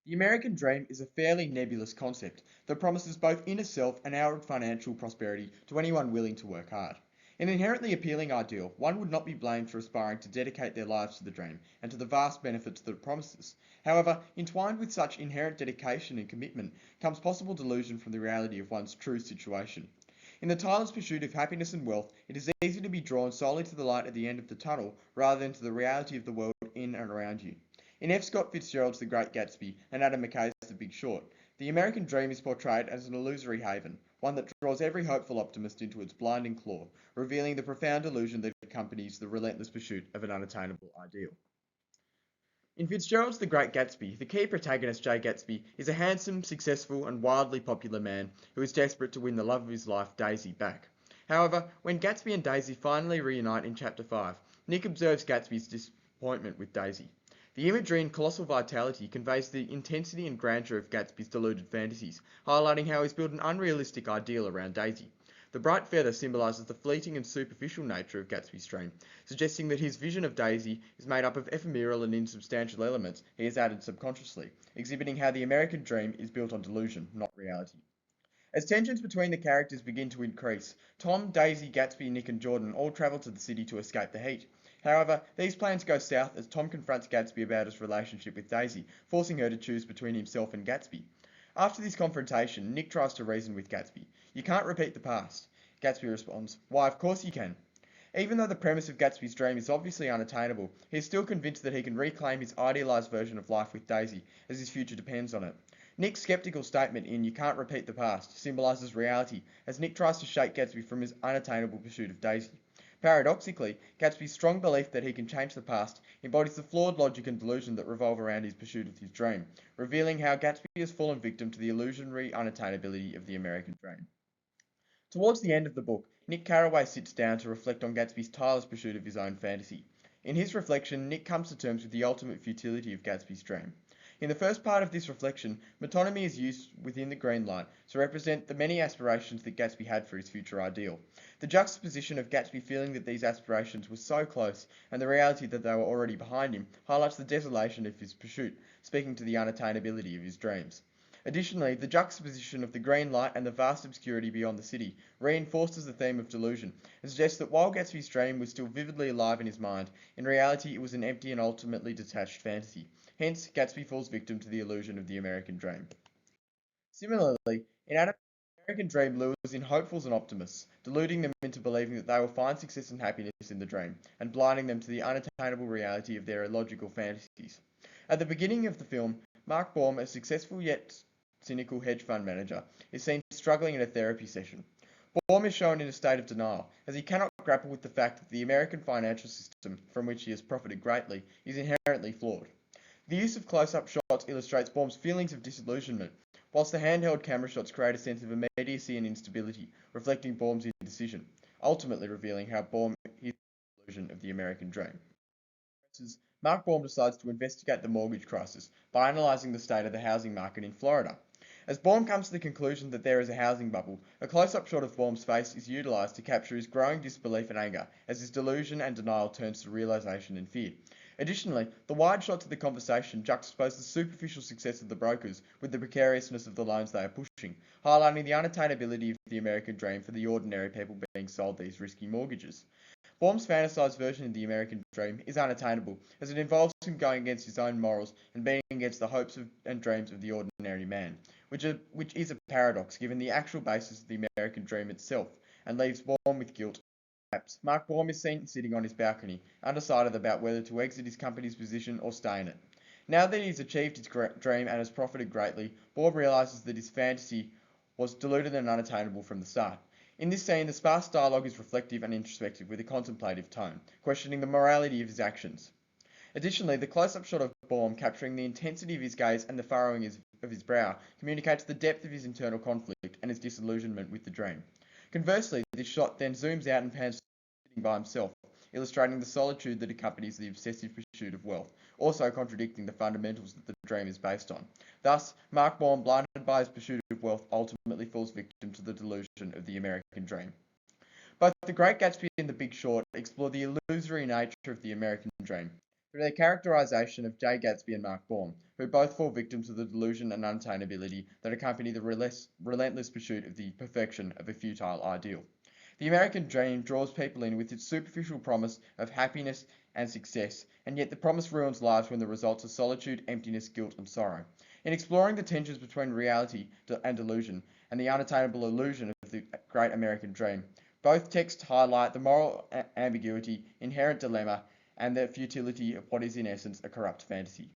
The American dream is a fairly nebulous concept that promises both inner self and outward financial prosperity to anyone willing to work hard. An inherently appealing ideal, one would not be blamed for aspiring to dedicate their lives to the dream and to the vast benefits that it promises. However, entwined with such inherent dedication and commitment comes possible delusion from the reality of one's true situation. In the tireless pursuit of happiness and wealth, it is easy to be drawn solely to the light at the end of the tunnel rather than to the reality of the world in and around you. In F. Scott Fitzgerald's The Great Gatsby and Adam McKay's The Big Short, the American dream is portrayed as an illusory haven, one that draws every hopeful optimist into its blinding claw, revealing the profound illusion that accompanies the relentless pursuit of an unattainable ideal. In Fitzgerald's The Great Gatsby, the key protagonist, Jay Gatsby, is a handsome, successful, and wildly popular man who is desperate to win the love of his life, Daisy, back. However, when Gatsby and Daisy finally reunite in Chapter 5, Nick observes Gatsby's disappointment with Daisy. The imagery and colossal vitality conveys the intensity and grandeur of Gatsby's deluded fantasies, highlighting how he's built an unrealistic ideal around Daisy. The bright feather symbolises the fleeting and superficial nature of Gatsby's dream, suggesting that his vision of Daisy is made up of ephemeral and insubstantial elements he has added subconsciously, exhibiting how the American dream is built on delusion, not reality. As tensions between the characters begin to increase, Tom, Daisy, Gatsby, Nick, and Jordan all travel to the city to escape the heat. However, these plans go south as Tom confronts Gatsby about his relationship with Daisy, forcing her to choose between himself and Gatsby. After this confrontation, Nick tries to reason with Gatsby. "You can't repeat the past." Gatsby responds, "Why, of course you can." Even though the premise of Gatsby's dream is obviously unattainable, he is still convinced that he can reclaim his idealized version of life with Daisy, as his future depends on it. Nick's skeptical statement in "You can't repeat the past" symbolizes reality, as Nick tries to shake Gatsby from his unattainable pursuit of Daisy. Paradoxically, Gatsby's strong belief that he can change the past embodies the flawed logic and delusion that revolve around his pursuit of his dream, revealing how Gatsby has fallen victim to the illusionary unattainability of the American dream. Towards the end of the book, Nick Carraway sits down to reflect on Gatsby's tireless pursuit of his own fantasy. In his reflection, Nick comes to terms with the ultimate futility of Gatsby's dream. In the first part of this reflection, metonymy is used within the green light to represent the many aspirations that Gatsby had for his future ideal. The juxtaposition of Gatsby feeling that these aspirations were so close and the reality that they were already behind him highlights the desolation of his pursuit, speaking to the unattainability of his dreams. Additionally, the juxtaposition of the green light and the vast obscurity beyond the city reinforces the theme of delusion and suggests that while Gatsby's dream was still vividly alive in his mind, in reality it was an empty and ultimately detached fantasy. Hence, Gatsby falls victim to the illusion of the American dream. Similarly, in Adam, the American dream lures in hopefuls and optimists, deluding them into believing that they will find success and happiness in the dream, and blinding them to the unattainable reality of their illogical fantasies. At the beginning of the film, Mark Baum, a successful yet cynical hedge fund manager, is seen struggling in a therapy session. Baum is shown in a state of denial, as he cannot grapple with the fact that the American financial system, from which he has profited greatly, is inherently flawed. The use of close-up shots illustrates Baum's feelings of disillusionment, whilst the handheld camera shots create a sense of immediacy and instability, reflecting Baum's indecision, ultimately revealing how Baum is the illusion of the American dream. Mark Baum decides to investigate the mortgage crisis by analysing the state of the housing market in Florida. As Baum comes to the conclusion that there is a housing bubble, a close-up shot of Baum's face is utilised to capture his growing disbelief and anger as his delusion and denial turns to realisation and fear. Additionally, the wide shots of the conversation juxtapose the superficial success of the brokers with the precariousness of the loans they are pushing, highlighting the unattainability of the American dream for the ordinary people being sold these risky mortgages. Baum's fantasized version of the American dream is unattainable, as it involves him going against his own morals and being against the hopes and dreams of the ordinary man, which is a paradox given the actual basis of the American dream itself, and leaves Baum with guilt. Mark Baum is seen sitting on his balcony, undecided about whether to exit his company's position or stay in it. Now that he's achieved his dream and has profited greatly, Baum realizes that his fantasy was deluded and unattainable from the start. In this scene, the sparse dialogue is reflective and introspective with a contemplative tone, questioning the morality of his actions. Additionally, the close-up shot of Baum capturing the intensity of his gaze and the furrowing of his brow communicates the depth of his internal conflict and his disillusionment with the dream. Conversely, this shot then zooms out and pans sitting by himself, illustrating the solitude that accompanies the obsessive pursuit of wealth, also contradicting the fundamentals that the dream is based on. Thus, Mark Baum, blinded by his pursuit of wealth, ultimately falls victim to the delusion of the American dream. Both The Great Gatsby and The Big Short explore the illusory nature of the American dream. through their characterization of Jay Gatsby and Mark Baum, who both fall victim to the delusion and unattainability that accompany the relentless pursuit of the perfection of a futile ideal. The American dream draws people in with its superficial promise of happiness and success, and yet the promise ruins lives when the results are solitude, emptiness, guilt, and sorrow. In exploring the tensions between reality and delusion, and the unattainable illusion of the great American dream, both texts highlight the moral ambiguity, inherent dilemma, and the futility of what is in essence a corrupt fantasy.